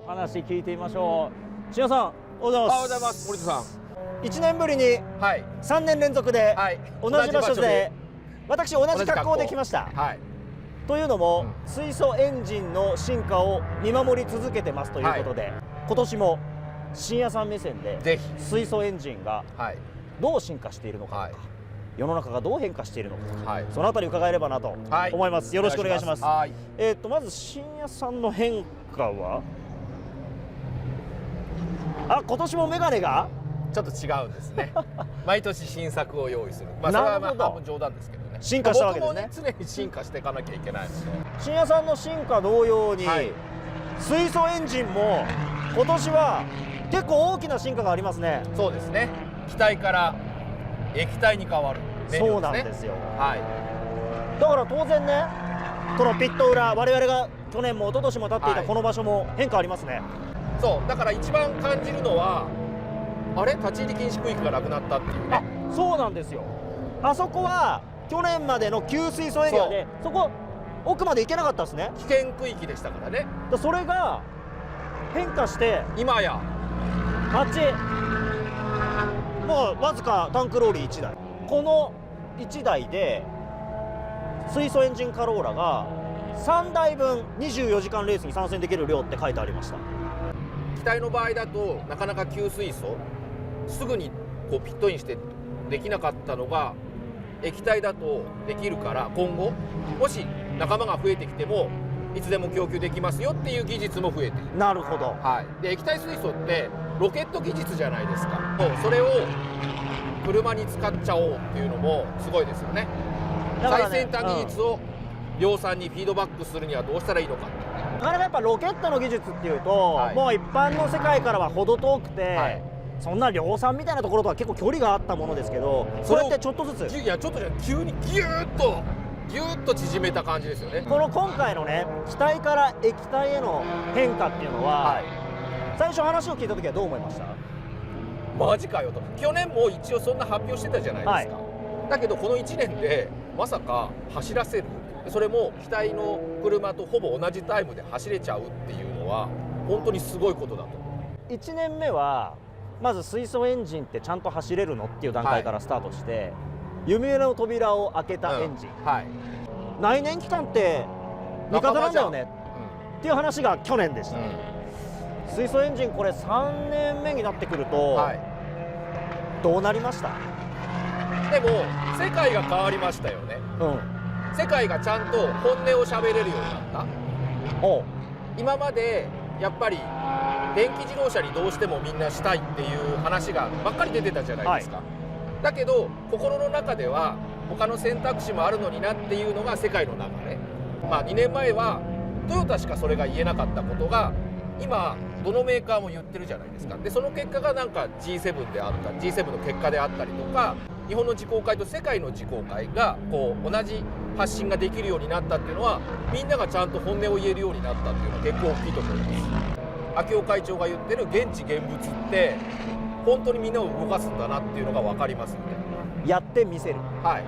話聞いてみましょう。信也さん、おはようございます。おはようございます。森田さん。1年ぶりにはい。 3年連続ではい。同じ場所で私同じ格好で来ました。はい。というのも、水素エンジンの進化を見守り続けてますということで、今年も信也さん目線でぜひ水素エンジンがはい。どう進化しているのかとか、はい。世の中がどう変化しているのかとか、はい。そのあたり伺えればなとはい思います。よろしくお願いします。はい。まず信也さんの変化は、今年もメガネがちょっと違うんですね。毎年新作を用意する。まあそれはまあなるほど半分冗談ですけどね。進化したわけですね。僕もね、常に進化していかなきゃいけないので。信也さんの進化同様に、はい。水素エンジンも今年は結構大きな進化がありますね。そうですね。気体から液体に変わる燃料ですね。そうなんですよ。はい。だから当然ね、このピット裏、我々が去年も一昨年も立っていたはいこの場所も変化ありますね。そうだから一番感じるのはあれ立ち入り禁止区域がなくなったっていうね。そうなんですよ。あそこは去年までの給水素エリアで、そこ奥まで行けなかったですね。危険区域でしたからね。それが変化して今やあっちもうわずかタンクローリー1台、この1台で水素エンジンカローラが3台分24時間レースに参戦できる量って書いてありました。気体の場合だとなかなか給水素すぐにこうピットインしてできなかったのが液体だとできるから、今後もし仲間が増えてきてもいつでも供給できますよっていう技術も増えている。なるほど。はい、で液体水素ってロケット技術じゃないですか。それを車に使っちゃおうっていうのもすごいですよね。最先端技術を量産にフィードバックするにはどうしたらいいのか。なかなかやっぱロケットの技術っていうと、はい、もう一般の世界からは程遠くて、はい、そんな量産みたいなところとは結構距離があったものですけど、それってちょっとずつ、いやちょっとじゃ急にギューッと縮めた感じですよね。この今回のね、気体から液体への変化っていうのは、はい、最初話を聞いた時はどう思いました？マジかよと。去年も一応そんな発表してたじゃないですか、はい、だけどこの1年でまさか走らせる、それも気体の車とほぼ同じタイムで走れちゃうっていうのは本当にすごいことだと。1年目はまず水素エンジンってちゃんと走れるのっていう段階からスタートして、はい、夢の扉を開けたエンジン、はい、内燃機関って味方なんだよねっていう話が去年でした、水素エンジンこれ3年目になってくると、はい、どうなりました？でも世界が変わりましたよね、世界がちゃんと本音を喋れるようになった。今までやっぱり電気自動車にどうしてもみんなしたいっていう話がばっかり出てたじゃないですか、はい、だけど心の中では他の選択肢もあるのになっていうのが世界の流れ。まあ2年前はトヨタしかそれが言えなかったことが今どのメーカーも言ってるじゃないですか。でその結果がなんか G7 であった G7 の結果であったりとか、日本の自公会と世界の自公会がこう同じ発信ができるようになったっていうのは、みんながちゃんと本音を言えるようになったっていうのは結構大きいと思います。秋尾会長が言ってる現地現物って本当にみんなを動かすんだなっていうのが分かりますよね。やってみせる。はい。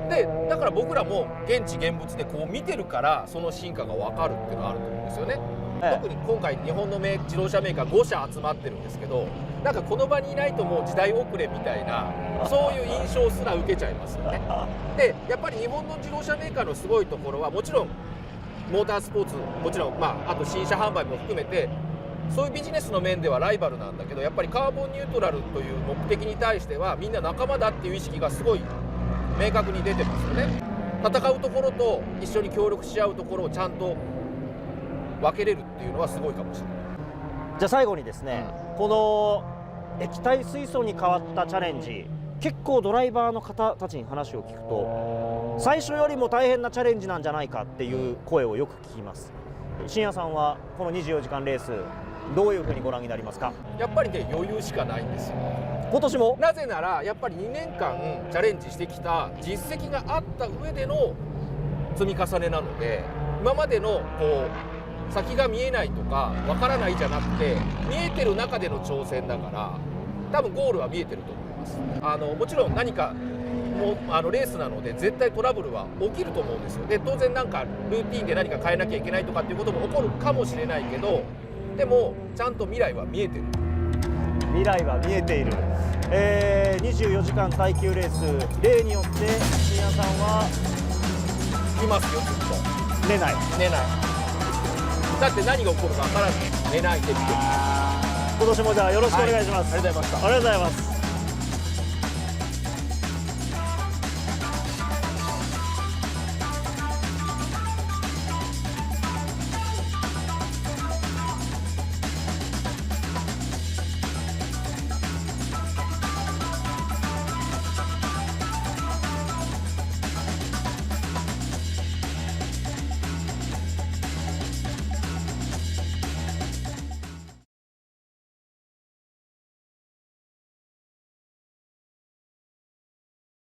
でだから僕らも現地現物でこう見てるからその進化が分かるっていうのがあると思うんですよね。特に今回日本の自動車メーカー5社集まってるんですけど、なんかこの場にいないともう時代遅れみたいなそういう印象すら受けちゃいますよね。でやっぱり日本の自動車メーカーのすごいところはもちろんモータースポーツ、もちろん、あと新車販売も含めてそういうビジネスの面ではライバルなんだけど、やっぱりカーボンニュートラルという目的に対してはみんな仲間だっていう意識がすごい明確に出てますよね。戦うところと一緒に協力し合うところをちゃんと分けれるっていうのはすごいかもしれない。じゃあ最後にですね、この液体水素に変わったチャレンジ、結構ドライバーの方たちに話を聞くと最初よりも大変なチャレンジなんじゃないかっていう声をよく聞きます。信也さんはこの24時間レースどういうふうにご覧になりますか？やっぱりね、余裕しかないんですよ今年も。なぜならやっぱり2年間チャレンジしてきた実績があった上での積み重ねなので、今までのこう先が見えないとかわからないじゃなくて見えてる中での挑戦だから、多分ゴールは見えてると思います。もちろん何かもうレースなので絶対トラブルは起きると思うんですよ。で当然なんかルーティンで何か変えなきゃいけないとかっていうことも起こるかもしれないけど、でもちゃんと未来は見えてる。未来は見えている。24時間耐久レース、例によって深夜さんはいますよ、ずっと寝ない。だって何が起こるか分からず寝ないで見てる。今年もじゃあよろしくお願いします。ありがとうございました。ありがとうございます。